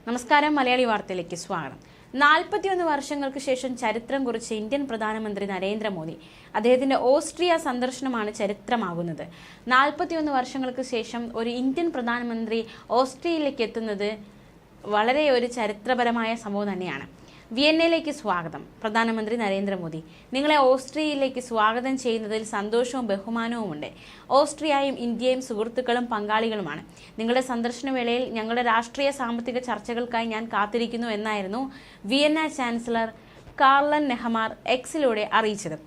നമസ്കാരം. മലയാളി വാർത്തയിലേക്ക് സ്വാഗതം. 41 വർഷങ്ങൾക്ക് ശേഷം ചരിത്രം കുറിച്ച ഇന്ത്യൻ പ്രധാനമന്ത്രി നരേന്ദ്രമോദി അദ്ദേഹത്തിന്റെ ഓസ്ട്രിയ സന്ദർശനമാണ് ചരിത്രമാകുന്നത്. 41 വർഷങ്ങൾക്ക് ശേഷം ഒരു ഇന്ത്യൻ പ്രധാനമന്ത്രി ഓസ്ട്രിയയിലേക്ക് എത്തുന്നത് വളരെ ഒരു ചരിത്രപരമായ സംഭവം തന്നെയാണ്. വിയന്നയിലേക്ക് സ്വാഗതം. പ്രധാനമന്ത്രി നരേന്ദ്രമോദി, നിങ്ങളെ ഓസ്ട്രിയയിലേക്ക് സ്വാഗതം ചെയ്യുന്നതിൽ സന്തോഷവും ബഹുമാനവുമുണ്ട്. ഓസ്ട്രിയയും ഇന്ത്യയും സുഹൃത്തുക്കളും പങ്കാളികളുമാണ്. നിങ്ങളുടെ സന്ദർശന വേളയിൽ ഞങ്ങളുടെ രാഷ്ട്രീയ സാമ്പത്തിക ചർച്ചകൾക്കായി ഞാൻ കാത്തിരിക്കുന്നു എന്നായിരുന്നു വിയന്ന ചാൻസലർ കാർലൻ നെഹമാർ എക്സിലൂടെ അറിയിച്ചത്.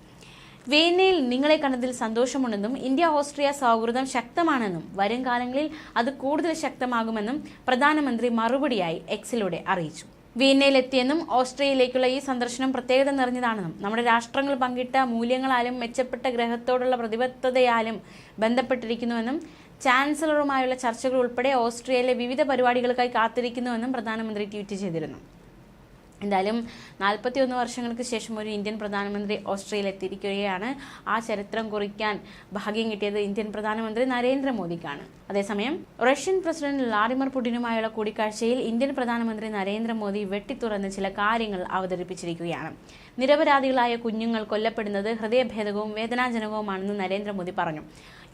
വിയന്നയിൽ നിങ്ങളെ കണ്ടതിൽ സന്തോഷമുണ്ടെന്നും ഇന്ത്യ ഓസ്ട്രിയ സൗഹൃദം ശക്തമാണെന്നും വരും കാലങ്ങളിൽ അത് കൂടുതൽ ശക്തമാകുമെന്നും പ്രധാനമന്ത്രി മറുപടിയായി എക്സിലൂടെ അറിയിച്ചു. വിയന്നയിലെത്തിയെന്നും ഓസ്ട്രിയയിലേക്കുള്ള ഈ സന്ദർശനം പ്രത്യേകത നിറഞ്ഞതാണെന്നും നമ്മുടെ രാഷ്ട്രങ്ങൾ പങ്കിട്ട മൂല്യങ്ങളാലും മെച്ചപ്പെട്ട ഗ്രഹത്തോടുള്ള പ്രതിബദ്ധതയാലും ബന്ധപ്പെട്ടിരിക്കുന്നുവെന്നും ചാൻസലറുമായുള്ള ചർച്ചകൾ ഉൾപ്പെടെ ഓസ്ട്രിയയിലെ വിവിധ പരിപാടികൾക്കായി കാത്തിരിക്കുന്നുവെന്നും പ്രധാനമന്ത്രി ട്വീറ്റ് ചെയ്തിരുന്നു. എന്തായാലും 41 വർഷങ്ങൾക്ക് ശേഷം ഒരു ഇന്ത്യൻ പ്രധാനമന്ത്രി ഓസ്ട്രിയയിൽ എത്തിയിരിക്കുകയാണ്. ആ ചരിത്രം കുറിക്കാൻ ഭാഗ്യം കിട്ടിയത് ഇന്ത്യൻ പ്രധാനമന്ത്രി നരേന്ദ്രമോദിക്കാണ്. അതേസമയം റഷ്യൻ പ്രസിഡന്റ് വ്ളാഡിമിർ പുടിനുമായുള്ള കൂടിക്കാഴ്ചയിൽ ഇന്ത്യൻ പ്രധാനമന്ത്രി നരേന്ദ്രമോദി വെട്ടിത്തുറന്ന് ചില കാര്യങ്ങൾ അവതരിപ്പിച്ചിരിക്കുകയാണ്. നിരപരാധികളായ കുഞ്ഞുങ്ങൾ കൊല്ലപ്പെടുന്നത് ഹൃദയഭേദകവും വേദനാജനകവുമാണെന്ന് നരേന്ദ്രമോദി പറഞ്ഞു.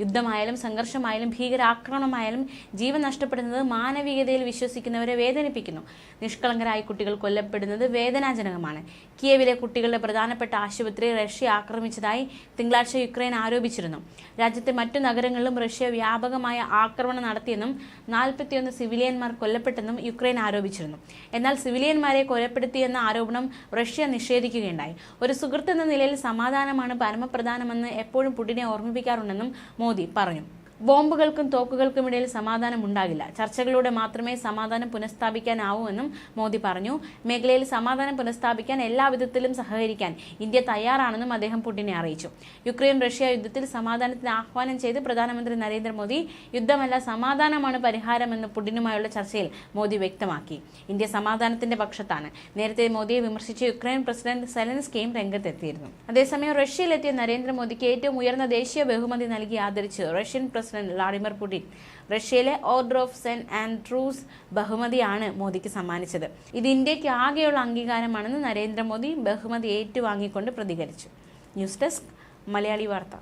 യുദ്ധമായാലും സംഘർഷമായാലും ഭീകരാക്രമണമായാലും ജീവൻ നഷ്ടപ്പെടുന്നത് മാനവികതയിൽ വിശ്വസിക്കുന്നവരെ വേദനിപ്പിക്കുന്നു. നിഷ്കളങ്കരായ കുട്ടികൾ കൊല്ലപ്പെടുന്നത് വേദനാജനകമാണ്. കിയേവിലെ കുട്ടികളുടെ പ്രധാനപ്പെട്ട ആശുപത്രി റഷ്യ ആക്രമിച്ചതായി തിങ്കളാഴ്ച യുക്രൈൻ ആരോപിച്ചിരുന്നു. രാജ്യത്തെ മറ്റു നഗരങ്ങളിലും റഷ്യ വ്യാപകമായ ആക്രമണം നടത്തിയെന്നും 41 സിവിലിയന്മാർ കൊല്ലപ്പെട്ടെന്നും യുക്രൈൻ ആരോപിച്ചിരുന്നു. എന്നാൽ സിവിലിയന്മാരെ കൊലപ്പെടുത്തിയെന്ന ആരോപണം റഷ്യ നിഷേധിക്കുകയുണ്ടായി. ഒരു സുഹൃത്ത് എന്ന നിലയിൽ സമാധാനമാണ് പരമപ്രധാനമെന്ന് എപ്പോഴും പുടിനെ ഓർമ്മിപ്പിക്കാറുണ്ടെന്നും മോദി പറഞ്ഞു. ബോംബുകൾക്കും തോക്കുകൾക്കുമിടയിൽ സമാധാനം ഉണ്ടാകില്ല. ചർച്ചകളിലൂടെ മാത്രമേ സമാധാനം പുനഃസ്ഥാപിക്കാനാവൂ എന്നും മോദി പറഞ്ഞു. മേഖലയിൽ സമാധാനം പുനഃസ്ഥാപിക്കാൻ എല്ലാവിധത്തിലും സഹകരിക്കാൻ ഇന്ത്യ തയ്യാറാണെന്നും അദ്ദേഹം പുടിനെ അറിയിച്ചു. യുക്രൈൻ റഷ്യ യുദ്ധത്തിൽ സമാധാനത്തിന് ആഹ്വാനം ചെയ്ത് പ്രധാനമന്ത്രി നരേന്ദ്രമോദി യുദ്ധമല്ല സമാധാനമാണ് പരിഹാരമെന്ന് പുടിനുമായുള്ള ചർച്ചയിൽ മോദി വ്യക്തമാക്കി. ഇന്ത്യ സമാധാനത്തിന്റെ പക്ഷത്താണ്. നേരത്തെ മോദിയെ വിമർശിച്ച് യുക്രൈൻ പ്രസിഡന്റ് സെലൻസ്കിയും രംഗത്തെത്തിയിരുന്നു. അതേസമയം റഷ്യയിലെത്തിയ നരേന്ദ്രമോദിക്ക് ഏറ്റവും ഉയർന്ന ദേശീയ ബഹുമതി നൽകി ആദരിച്ച് റഷ്യൻ പ്രസിഡന്റ് വ്ളാഡിമിർ പുടിൻ റഷ്യയിലെ ഓർഡർ ഓഫ് സെന്റ് ആൻഡ്രൂസ് ബഹുമതിയാണ് മോദിക്ക് സമ്മാനിച്ചത്. ഇത് ഇന്ത്യക്ക് ആകെയുള്ള അംഗീകാരമാണെന്ന് നരേന്ദ്രമോദി ബഹുമതി ഏറ്റുവാങ്ങിക്കൊണ്ട് പ്രതികരിച്ചു. ന്യൂസ് ഡെസ്ക് മലയാളി വാർത്ത.